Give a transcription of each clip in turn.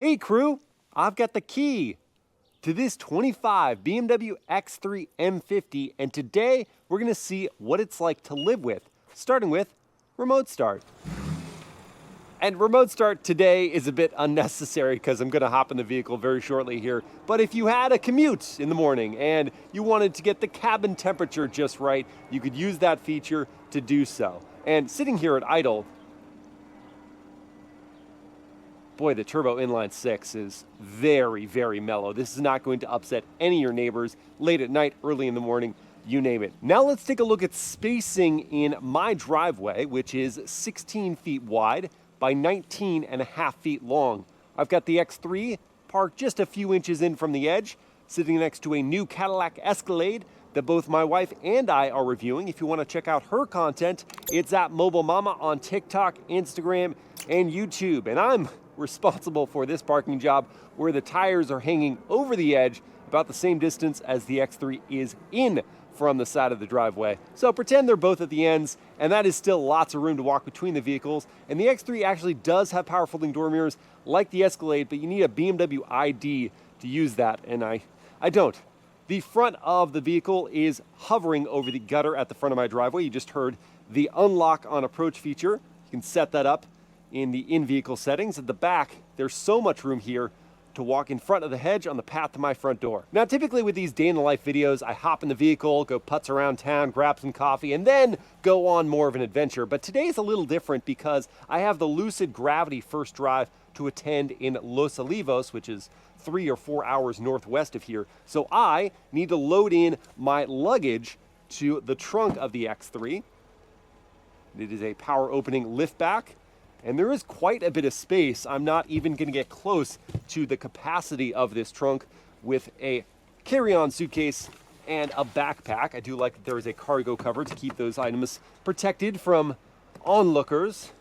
Hey crew, I've got the key to this 25 BMW X3 M50, and today we're gonna see what it's like to live with, starting with remote start. And remote start today is a bit unnecessary because I'm gonna hop in the vehicle very shortly here. But if you had a commute in the morning and you wanted to get the cabin temperature just right, you could use that feature to do so. And sitting here at idle, boy, the turbo inline 6 is very, very mellow. This is not going to upset any of your neighbors late at night, early in the morning, you name it. Now let's take a look at spacing in my driveway, which is 16 feet wide by 19 and a half feet long. I've got the X3 parked just a few inches in from the edge, sitting next to a new Cadillac Escalade that both my wife and I are reviewing. If you want to check out her content, it's at Mobile Mama on TikTok, Instagram, and YouTube. And I'm responsible for this parking job where the tires are hanging over the edge about the same distance as the X3 is in from the side of the driveway. So pretend they're both at the ends, and that is still lots of room to walk between the vehicles. And the X3 actually does have power folding door mirrors like the Escalade, but you need a BMW ID to use that, and I don't. The front of the vehicle is hovering over the gutter at the front of my driveway. You just heard the unlock on approach feature. You can set that up in the in-vehicle settings. At the back, there's so much room here to walk in front of the hedge on the path to my front door. Now, typically with these day-in-the-life videos, I hop in the vehicle, go putz around town, grab some coffee, and then go on more of an adventure. But today's a little different because I have the Lucid Gravity first drive to attend in Los Olivos, which is 3 or 4 hours northwest of here. So I need to load in my luggage to the trunk of the X3. It is a power opening liftback, and there is quite a bit of space. I'm not even going to get close to the capacity of this trunk with a carry-on suitcase and a backpack. I do like that there is a cargo cover to keep those items protected from onlookers.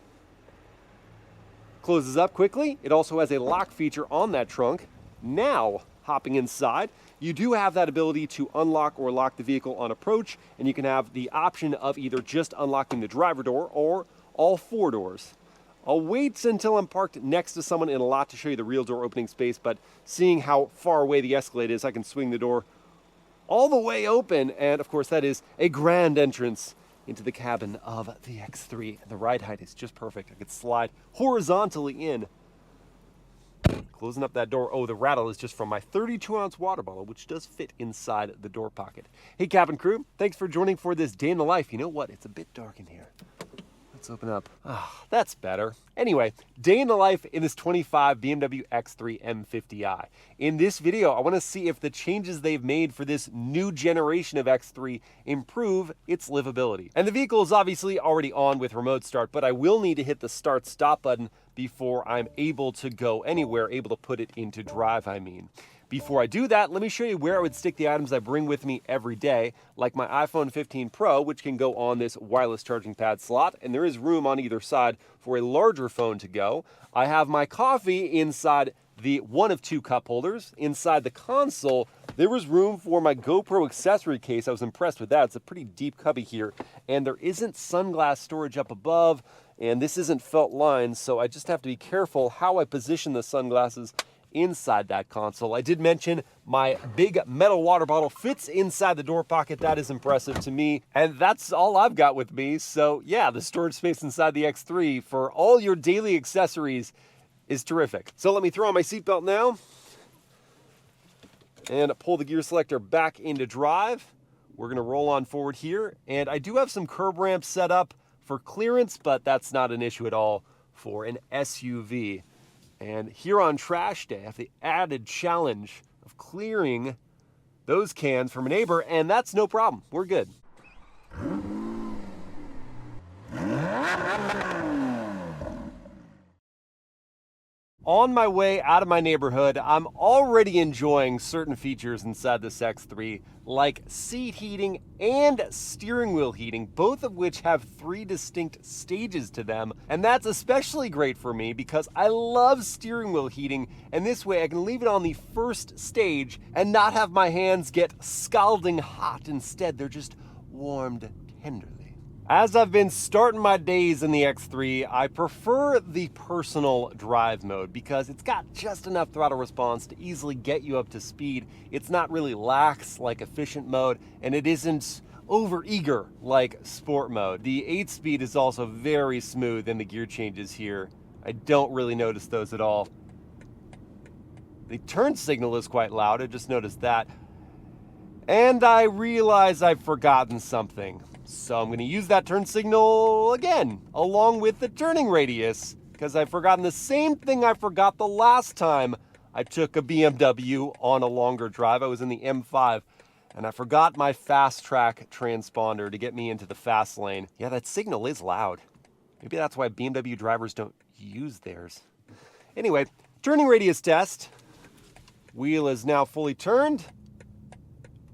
Closes up quickly. It also has a lock feature on that trunk. Now, hopping inside, you do have that ability to unlock or lock the vehicle on approach, and you can have the option of either just unlocking the driver door or all 4 doors. I'll wait until I'm parked next to someone in a lot to show you the real door opening space, but seeing how far away the Escalade is, I can swing the door all the way open, and of course that is a grand entrance into the cabin of the X3. The ride height is just perfect. I could slide horizontally in. Closing up that door. Oh, the rattle is just from my 32-ounce water bottle, which does fit inside the door pocket. Hey, cabin crew, thanks for joining for this day in the life. You know what? It's a bit dark in here. Let's open up. Ah, that's better. Anyway, day in the life in this 25 BMW X3 M50i. In this video, I want to see if the changes they've made for this new generation of X3 improve its livability. And the vehicle is obviously already on with remote start, but I will need to hit the start stop button before I'm able to go anywhere, able to put it into drive, I mean. Before I do that, let me show you where I would stick the items I bring with me every day, like my iPhone 15 Pro, which can go on this wireless charging pad slot, and there is room on either side for a larger phone to go. I have my coffee inside the one of 2 cup holders. Inside the console, there was room for my GoPro accessory case. I was impressed with that. It's a pretty deep cubby here, and there isn't sunglass storage up above, and this isn't felt lined, so I just have to be careful how I position the sunglasses inside that console. I did mention my big metal water bottle fits inside the door pocket. That is impressive to me. And that's all I've got with me. So yeah, the storage space inside the X3 for all your daily accessories is terrific. So let me throw on my seatbelt now and pull the gear selector back into drive. We're gonna roll on forward here. And I do have some curb ramps set up for clearance, but that's not an issue at all for an SUV. And here on trash day, I have the added challenge of clearing those cans from a neighbor, and that's no problem. We're good. On my way out of my neighborhood, I'm already enjoying certain features inside this X3, like seat heating and steering wheel heating, both of which have 3 distinct stages to them. And that's especially great for me because I love steering wheel heating, and this way I can leave it on the first stage and not have my hands get scalding hot. Instead, they're just warmed tenderly. As I've been starting my days in the X3, I prefer the personal drive mode because it's got just enough throttle response to easily get you up to speed. It's not really lax like efficient mode, and it isn't over eager like sport mode. The 8-speed is also very smooth in the gear changes here. I don't really notice those at all. The turn signal is quite loud, I just noticed that. And I realize I've forgotten something. So I'm going to use that turn signal again, along with the turning radius, because I've forgotten the same thing I forgot the last time I took a BMW on a longer drive. I was in the M5, and I forgot my fast track transponder to get me into the fast lane. Yeah, that signal is loud. Maybe that's why BMW drivers don't use theirs. Anyway, turning radius test. Wheel is now fully turned.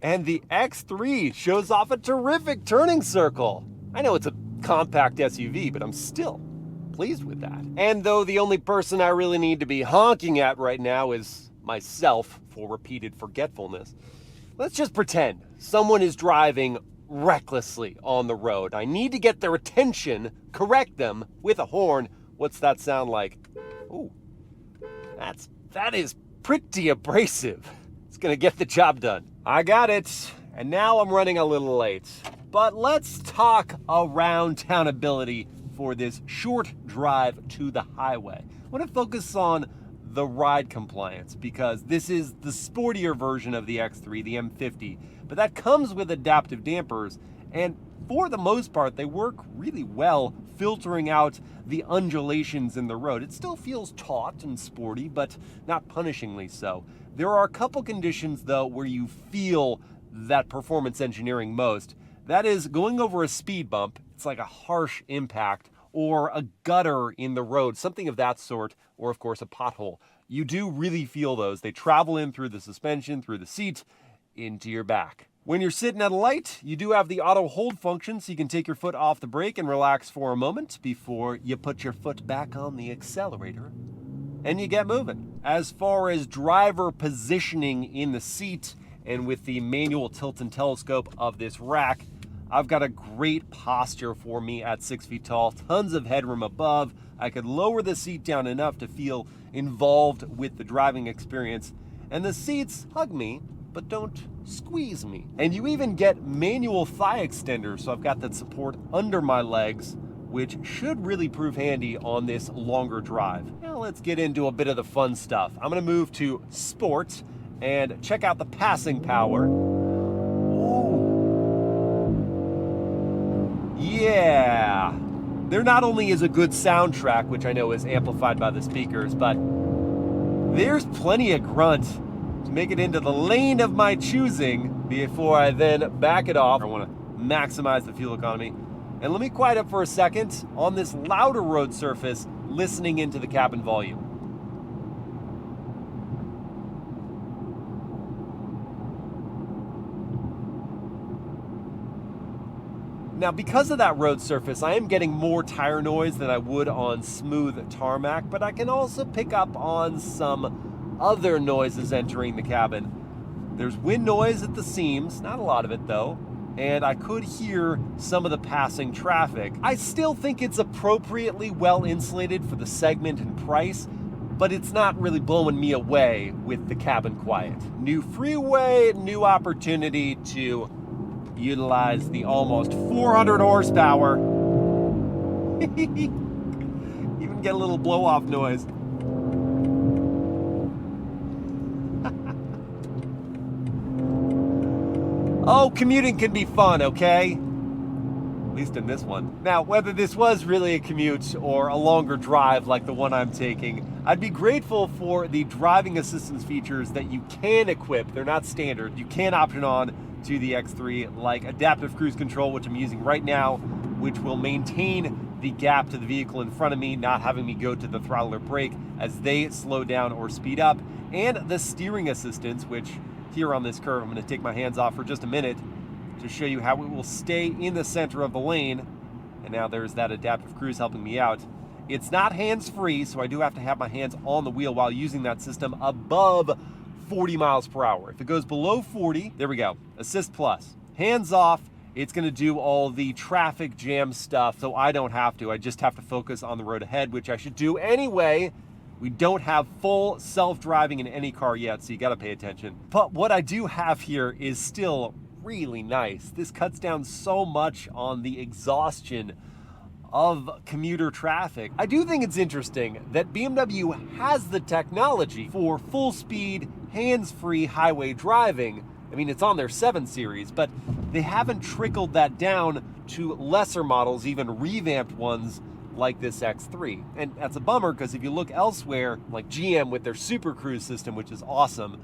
And the X3 shows off a terrific turning circle. I know it's a compact SUV, but I'm still pleased with that. And though the only person I really need to be honking at right now is myself for repeated forgetfulness, let's just pretend someone is driving recklessly on the road. I need to get their attention, correct them with a horn. What's that sound like? Ooh, that is pretty abrasive. It's gonna get the job done. I got it, and now I'm running a little late. But let's talk around townability for this short drive to the highway. I want to focus on the ride compliance because this is the sportier version of the X3, the M50, but that comes with adaptive dampers, and for the most part, they work really well filtering out the undulations in the road. It still feels taut and sporty, but not punishingly so. There are a couple conditions, though, where you feel that performance engineering most. That is going over a speed bump. It's like a harsh impact, or a gutter in the road, something of that sort, or of course a pothole. You do really feel those. They travel in through the suspension, through the seat, into your back. When you're sitting at a light, you do have the auto hold function, so you can take your foot off the brake and relax for a moment before you put your foot back on the accelerator and you get moving. As far as driver positioning in the seat and with the manual tilt and telescope of this rack, I've got a great posture for me at 6 feet tall, tons of headroom above. I could lower the seat down enough to feel involved with the driving experience, and the seats hug me, but don't squeeze me. And you even get manual thigh extenders, so I've got that support under my legs, which should really prove handy on this longer drive. Now let's get into a bit of the fun stuff. I'm gonna move to Sport and check out the passing power. Ooh. Yeah. There not only is a good soundtrack, which I know is amplified by the speakers, but there's plenty of grunt to make it into the lane of my choosing before I then back it off. I wanna maximize the fuel economy. And let me quiet up for a second on this louder road surface, listening into the cabin volume. Now, because of that road surface, I am getting more tire noise than I would on smooth tarmac, but I can also pick up on some other noises entering the cabin. There's wind noise at the seams, not a lot of it though, and I could hear some of the passing traffic. I still think it's appropriately well insulated for the segment and price, but it's not really blowing me away with the cabin quiet. New freeway, new opportunity to utilize the almost 400 horsepower. Even get a little blow-off noise. Oh, commuting can be fun, okay? At least in this one. Now, whether this was really a commute or a longer drive like the one I'm taking, I'd be grateful for the driving assistance features that you can equip. They're not standard. You can option on to the X3, like adaptive cruise control, which I'm using right now, which will maintain the gap to the vehicle in front of me, not having me go to the throttle or brake as they slow down or speed up, and the steering assistance, which here on this curve, I'm going to take my hands off for just a minute to show you how it will stay in the center of the lane. And now there's that adaptive cruise helping me out. It's not hands-free, so I do have to have my hands on the wheel while using that system above 40 miles per hour. If it goes below 40, there we go, Assist Plus. Hands off, it's gonna do all the traffic jam stuff, so I don't have to. I just have to focus on the road ahead, which I should do anyway. We don't have full self-driving in any car yet, so you gotta pay attention. But what I do have here is still really nice. This cuts down so much on the exhaustion of commuter traffic. I do think it's interesting that BMW has the technology for full speed, hands-free highway driving. I mean, it's on their 7 Series, but they haven't trickled that down to lesser models, even revamped ones like this X3. And that's a bummer, because if you look elsewhere, like GM with their Super Cruise system, which is awesome,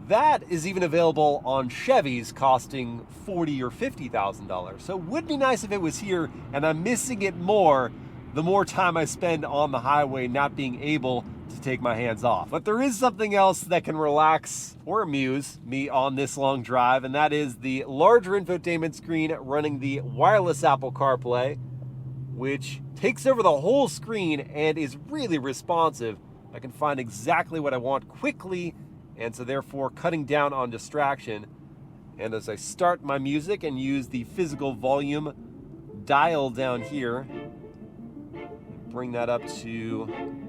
that is even available on Chevys costing $40,000 or $50,000. So it would be nice if it was here, and I'm missing it more the more time I spend on the highway not being able to take my hands off. But there is something else that can relax or amuse me on this long drive, and that is the larger infotainment screen running the wireless Apple CarPlay, which takes over the whole screen and is really responsive. I can find exactly what I want quickly, and so therefore cutting down on distraction. And as I start my music and use the physical volume dial down here, bring that up to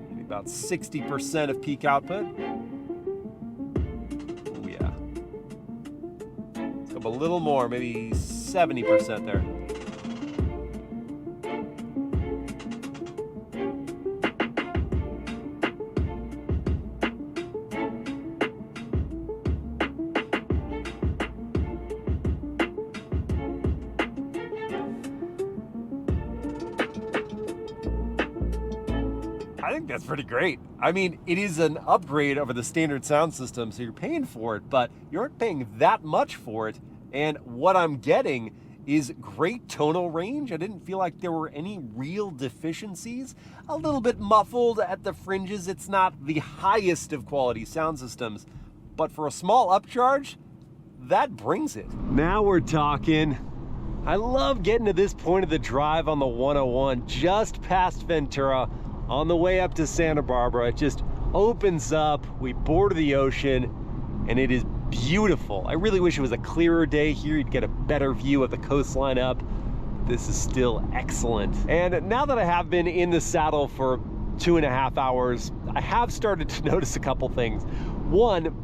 maybe about 60% of peak output. Oh yeah. Let's go up a little more, maybe 70% there. I think that's pretty great. I mean, it is an upgrade over the standard sound system, so you're paying for it, but you aren't paying that much for it. And what I'm getting is great tonal range. I didn't feel like there were any real deficiencies. A little bit muffled at the fringes. It's not the highest of quality sound systems, but for a small upcharge, that brings it. Now we're talking. I love getting to this point of the drive on the 101, just past Ventura, on the way up to Santa Barbara. It just opens up, we border the ocean, and it is beautiful. I really wish it was a clearer day here. You'd get a better view of the coastline up. This is still excellent. And now that I have been in the saddle for 2.5 hours, I have started to notice a couple things. One,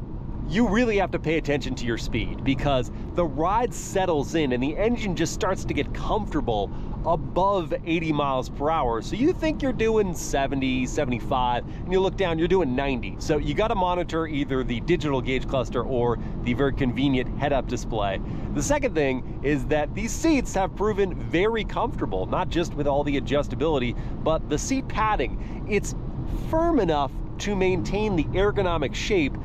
you really have to pay attention to your speed, because the ride settles in and the engine just starts to get comfortable above 80 miles per hour. So you think you're doing 70, 75, and you look down, you're doing 90. So you got to monitor either the digital gauge cluster or the very convenient head-up display. The second thing is that these seats have proven very comfortable, not just with all the adjustability, but the seat padding. It's firm enough to maintain the ergonomic shape,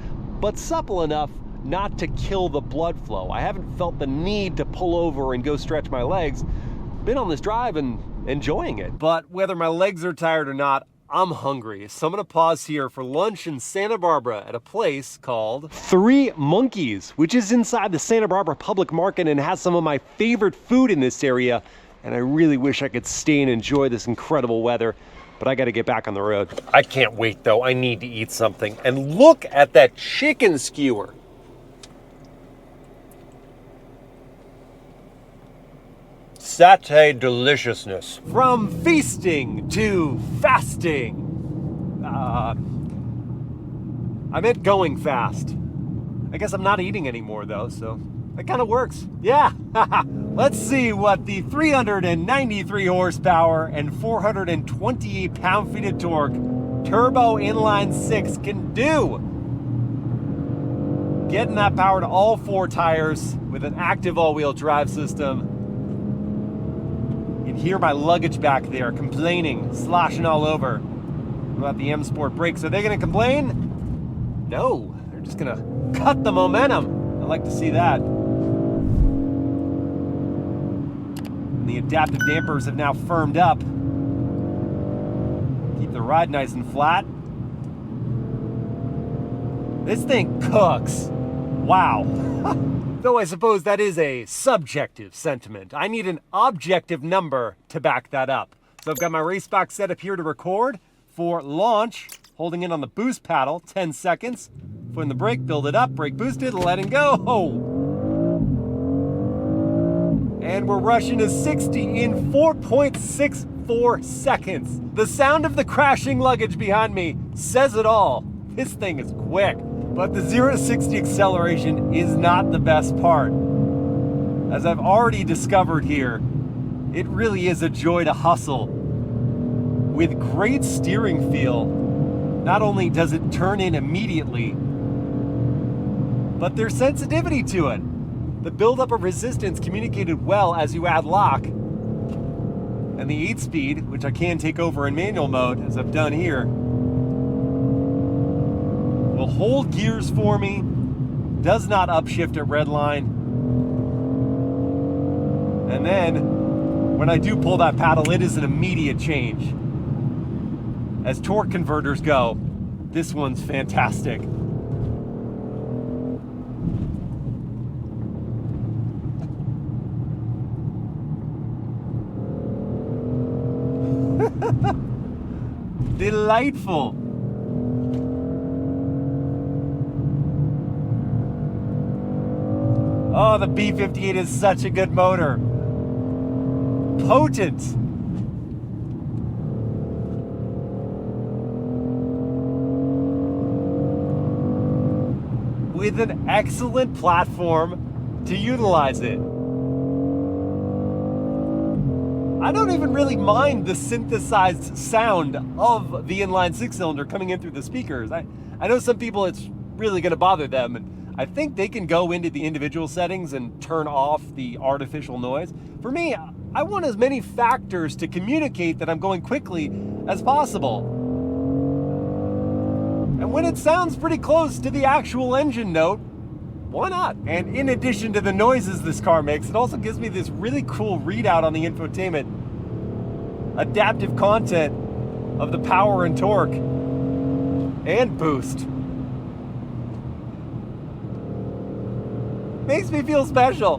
but supple enough not to kill the blood flow. I haven't felt the need to pull over and go stretch my legs. Been on this drive and enjoying it. But whether my legs are tired or not, I'm hungry. So I'm gonna pause here for lunch in Santa Barbara at a place called Three Monkeys, which is inside the Santa Barbara Public Market and has some of my favorite food in this area. And I really wish I could stay and enjoy this incredible weather, but I gotta get back on the road. I can't wait though, I need to eat something. And look at that chicken skewer. Satay deliciousness. From feasting to fasting. I meant going fast. I guess I'm not eating anymore though, so that kind of works. Yeah, let's see what the 393 horsepower and 428 pound-feet of torque turbo inline 6 can do. Getting that power to all 4 tires with an active all-wheel drive system. You can hear my luggage back there complaining, sloshing all over about the M Sport brakes. Are they going to complain? No, they're just going to cut the momentum. I like to see that. And the adaptive dampers have now firmed up. Keep the ride nice and flat. This thing cooks. Wow. Though I suppose that is a subjective sentiment. I need an objective number to back that up. So I've got my race box set up here to record. For launch, holding in on the boost paddle, 10 seconds. Foot in the brake, build it up, brake boosted, letting go. And we're rushing to 60 in 4.64 seconds. The sound of the crashing luggage behind me says it all. This thing is quick. But the 0 to 60 acceleration is not the best part. As I've already discovered here, it really is a joy to hustle. With great steering feel, not only does it turn in immediately, but there's sensitivity to it. The buildup of resistance communicated well as you add lock. And the 8-speed, which I can take over in manual mode, as I've done here, will hold gears for me, does not upshift at redline. And then, when I do pull that paddle, it is an immediate change. As torque converters go, this one's fantastic. Delightful. Oh, the B58 is such a good motor. Potent. With an excellent platform to utilize it. I don't even really mind the synthesized sound of the inline 6-cylinder coming in through the speakers. I know some people it's really going to bother them, and I think they can go into the individual settings and turn off the artificial noise. For me, I want as many factors to communicate that I'm going quickly as possible. And when it sounds pretty close to the actual engine note, why not? And in addition to the noises this car makes, it also gives me this really cool readout on the infotainment. Adaptive content of the power and torque and boost. Makes me feel special.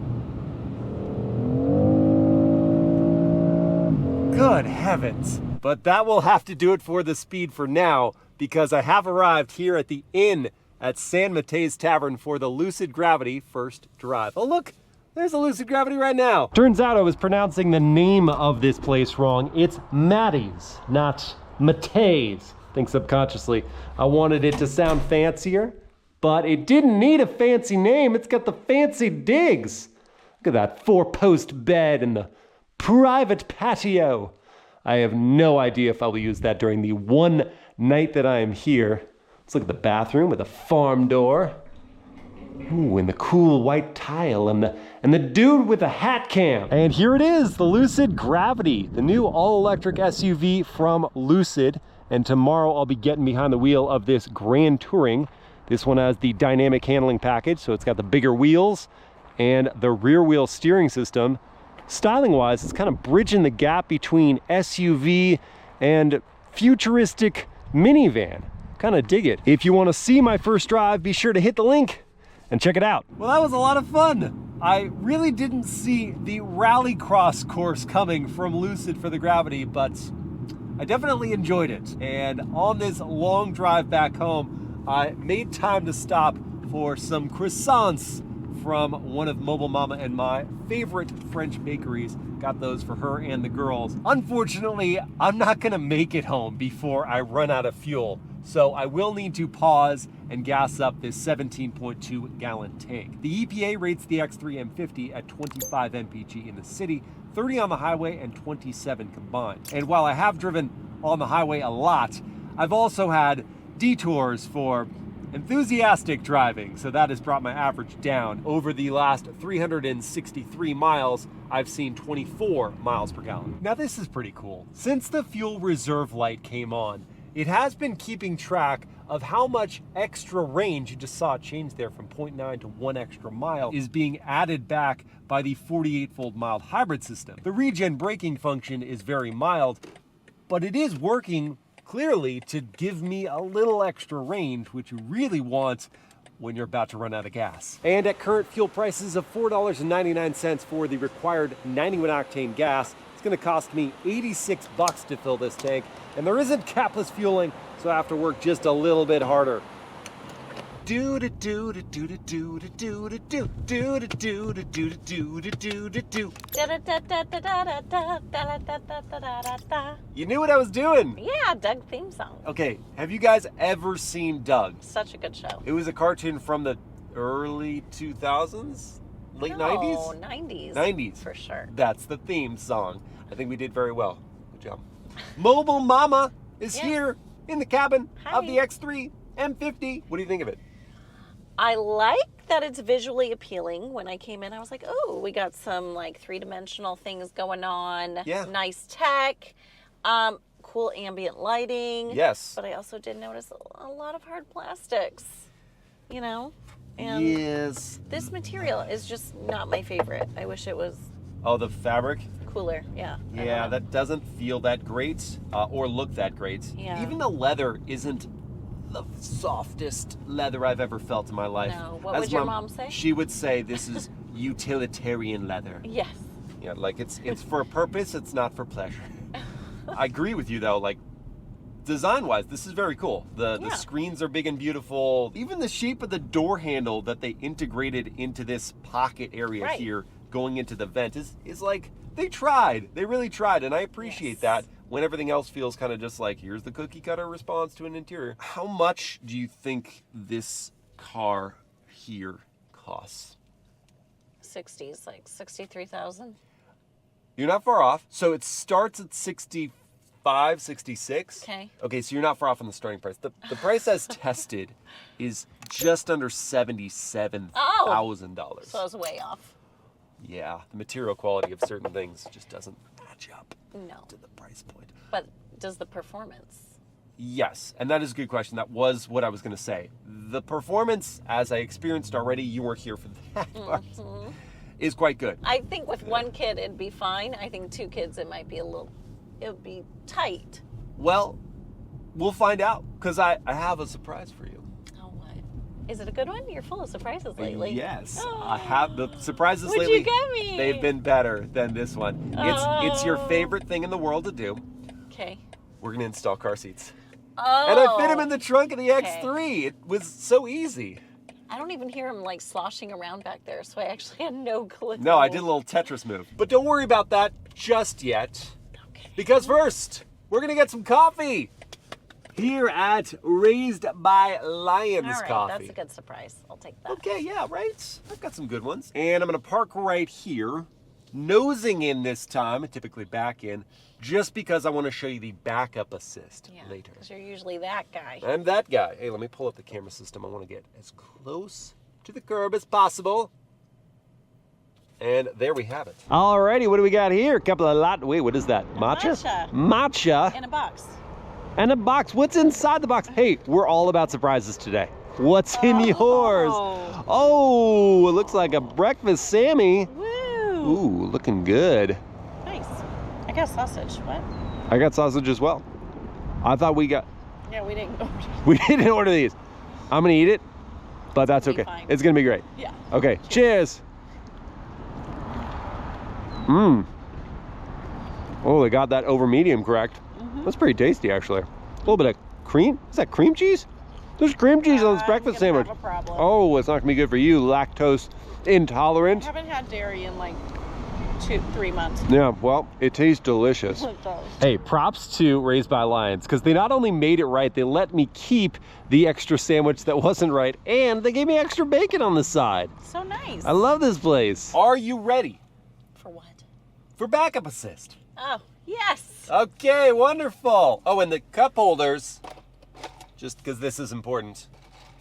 Good heavens. But that will have to do it for the speed for now, because I have arrived here at the inn at San Mattei's Tavern for the Lucid Gravity first drive. Oh look, there's a Lucid Gravity right now. Turns out I was pronouncing the name of this place wrong. It's Mattei's, not Mattei's. Think subconsciously I wanted it to sound fancier, but it didn't need a fancy name. It's got the fancy digs. Look at that 4-post bed and the private patio. I have no idea if I will use that during the one night that I am here. Let's look at the bathroom with a farm door. Ooh, and the cool white tile and the dude with the hat cam. And here it is, the Lucid Gravity, the new all-electric SUV from Lucid. And tomorrow I'll be getting behind the wheel of this Grand Touring. This one has the dynamic handling package, so it's got the bigger wheels and the rear wheel steering system. Styling wise, it's kind of bridging the gap between SUV and futuristic minivan. Kind of dig it. If you want to see my first drive, be sure to hit the link and check it out. Well, that was a lot of fun. I really didn't see the rallycross course coming from Lucid for the Gravity, but I definitely enjoyed it. And on this long drive back home, I made time to stop for some croissants from one of Mobile Mama and my favorite French bakeries. Got those for her and the girls. Unfortunately, I'm not gonna make it home before I run out of fuel. So I will need to pause and gas up this 17.2 gallon tank. The EPA rates the X3 M50 at 25 mpg in the city, 30 on the highway and 27 combined. And while I have driven on the highway a lot, I've also had detours for enthusiastic driving, so that has brought my average down. Over the last 363 miles, I've seen 24 miles per gallon. Now this is pretty cool. Since the fuel reserve light came on, it has been keeping track of how much extra range, you just saw it change there from 0.9 to 1 extra mile, is being added back by the 48-volt mild hybrid system. The regen braking function is very mild, but it is working clearly to give me a little extra range, which you really want when you're about to run out of gas. And at current fuel prices of $4.99 for the required 91 octane gas, it's gonna cost me 86 bucks to fill this tank, and there isn't capless fueling, so I have to work just a little bit harder. Do do do do do do do do do do do do do do do do do do. You knew what I was doing. Yeah, Doug theme song. Okay, have you guys ever seen Doug? Such a good show. It was a cartoon from the early 2000s, late 90s? Oh, 90s. 90s. For sure. That's the theme song. I think we did very well. Good job. Mobile Mama is here in the cabin of the X3 M50. What do you think of it? I like that it's visually appealing. When I came in, I was like, oh, we got some like three-dimensional things going on. Yeah. Nice tech. Cool ambient lighting. Yes. But I also did notice a lot of hard plastics, you know? And yes. this material is just not my favorite. I wish it was Oh, the fabric? cooler. Yeah. Yeah, that doesn't feel that great or look that great. Yeah. Even the leather isn't the softest leather I've ever felt in my life. No. What would your mom say? She would say this is utilitarian leather. Yes. Yeah, like it's for a purpose, it's not for pleasure. I agree with you though, like design-wise, this is very cool. The screens are big and beautiful. Even the shape of the door handle that they integrated into this pocket area here going into the vent is like, they tried. They really tried, and I appreciate that when everything else feels kind of just like, here's the cookie cutter response to an interior. How much do you think this car here costs? 60s, like 63,000. You're not far off. So it starts at 65, 66. Okay. Okay, so you're not far off on the starting price. The price as tested is just under $77,000. So I was way off. Yeah, the material quality of certain things just doesn't match up to the price point. But does the performance? Yes, and that is a good question. That was what I was going to say. The performance, as I experienced already, you weren't here for that part, is quite good. I think with one kid it'd be fine. I think two kids it might be it would be tight. Well, we'll find out, because I have a surprise for you. Oh, what? Is it a good one? You're full of surprises lately. Yes, oh. I have the surprises What'd lately. you get me? They've been better than this one. It's your favorite thing in the world to do. Okay. We're going to install car seats. Oh. And I fit them in the trunk of the X3. It was so easy. I don't even hear him like sloshing around back there, so I actually had no clue. No, I did a little Tetris move. But don't worry about that just yet. Okay. Because first, we're going to get some coffee here at Raised by Lions All right, Coffee. that's a good surprise. I'll take that. Okay, yeah, right? I've got some good ones. And I'm going to park right here, nosing in this time, typically back in, just because I want to show you the backup assist later. Because you're usually that guy. I'm that guy. Hey, let me pull up the camera system. I want to get as close to the curb as possible. And there we have it. Alrighty, what do we got here? A couple of wait, what is that? Matcha? Matcha. In a box. And a box. What's inside the box? Hey, we're all about surprises today. What's in yours? Oh, it looks like a breakfast Sammy. Woo. Ooh, looking good. Nice. I got sausage. What? I got sausage as well. I thought we got... Yeah, we didn't order. We didn't order these. I'm going to eat it, but that's okay. Fine. It's going to be great. Yeah. Okay, cheers. Mmm. Oh, they got that over medium correct. That's pretty tasty, actually. A little bit of cream. Is that cream cheese? There's cream cheese on this breakfast sandwich. Have a problem. Oh, it's not gonna be good for you, lactose intolerant. I haven't had dairy in like 3 months. Yeah, well, it tastes delicious. It does. Hey, props to Raised by Lions, because they not only made it right, they let me keep the extra sandwich that wasn't right, and they gave me extra bacon on the side. So nice. I love this place. Are you ready? For what? For backup assist. Oh, yes. Okay, wonderful. Oh, and the cup holders, just because this is important,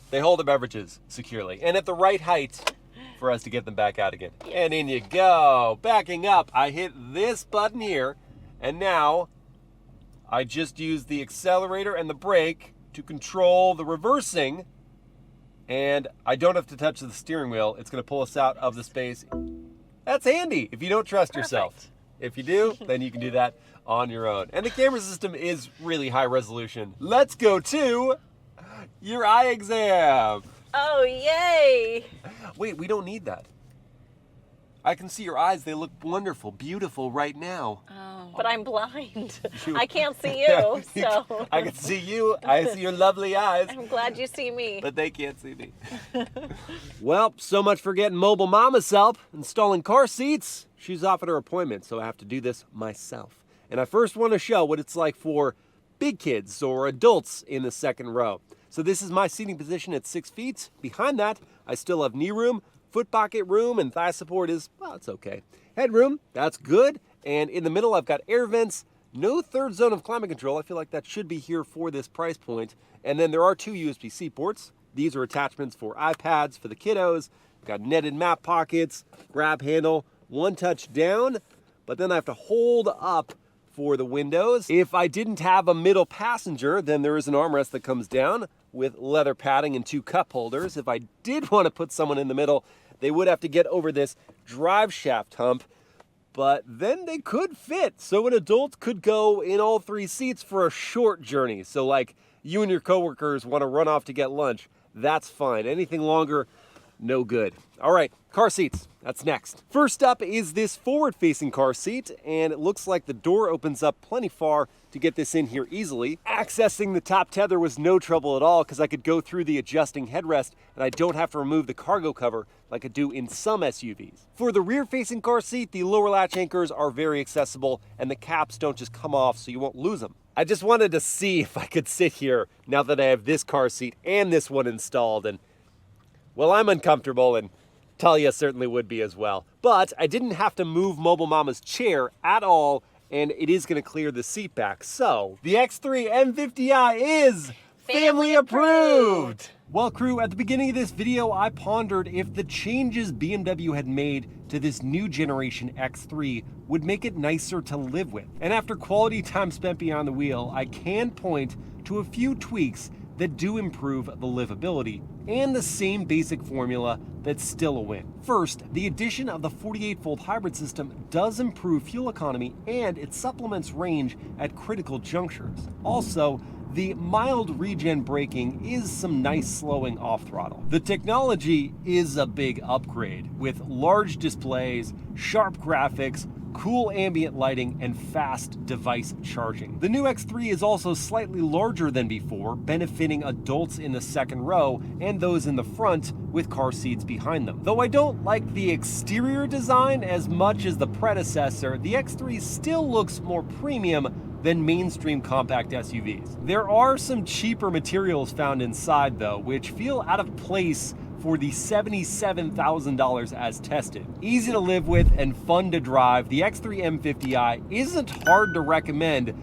they hold the beverages securely and at the right height for us to get them back out again. Yes. And in you go. Backing up, I hit this button here, and now I just use the accelerator and the brake to control the reversing, and I don't have to touch the steering wheel. It's going to pull us out of the space. That's handy if you don't trust yourself. If you do, then you can do that on your own. And the camera system is really high resolution. Let's go to your eye exam. Oh, yay. Wait, we don't need that. I can see your eyes. They look wonderful, beautiful right now. Oh, but I'm blind. I can't see you, so. I can see you. I see your lovely eyes. I'm glad you see me. But they can't see me. Well, so much for getting mobile mama's help. Installing car seats. She's off at her appointment, so I have to do this myself. And I first want to show what it's like for big kids or adults in the second row. So this is my seating position at 6 feet. Behind that, I still have knee room, foot pocket room, and thigh support is, well, it's okay. Headroom, that's good. And in the middle, I've got air vents, no third zone of climate control. I feel like that should be here for this price point. And then there are 2 USB-C ports. These are attachments for iPads for the kiddos. We've got netted map pockets, grab handle, 1 touch down, but then I have to hold up for the windows. If I didn't have a middle passenger, then there is an armrest that comes down with leather padding and 2 cup holders. If I did want to put someone in the middle, they would have to get over this drive shaft hump, but then they could fit. So an adult could go in all 3 seats for a short journey. So like you and your coworkers want to run off to get lunch, that's fine. Anything longer, no good. All right, car seats, that's next. First up is this forward-facing car seat, and it looks like the door opens up plenty far to get this in here easily. Accessing the top tether was no trouble at all because I could go through the adjusting headrest and I don't have to remove the cargo cover like I do in some SUVs. For the rear-facing car seat, the lower latch anchors are very accessible and the caps don't just come off so you won't lose them. I just wanted to see if I could sit here now that I have this car seat and this one installed, and well, I'm uncomfortable, and Talia certainly would be as well. But I didn't have to move Mobile Mama's chair at all, and it is going to clear the seat back. So, the X3 M50i is family approved! Well, crew, at the beginning of this video, I pondered if the changes BMW had made to this new generation X3 would make it nicer to live with. And after quality time spent behind the wheel, I can point to a few tweaks that do improve the livability, and the same basic formula that's still a win. First, the addition of the 48-volt hybrid system does improve fuel economy and it supplements range at critical junctures. Also, the mild regen braking is some nice slowing off throttle. The technology is a big upgrade with large displays, sharp graphics, cool ambient lighting, and fast device charging. The new X3 is also slightly larger than before, benefiting adults in the second row and those in the front with car seats behind them. Though I don't like the exterior design as much as the predecessor, the X3 still looks more premium than mainstream compact SUVs. There are some cheaper materials found inside though, which feel out of place for the $77,000 as tested. Easy to live with and fun to drive, the X3 M50i isn't hard to recommend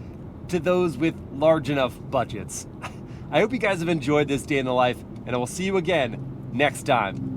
to those with large enough budgets. I hope you guys have enjoyed this day in the life, and I will see you again next time.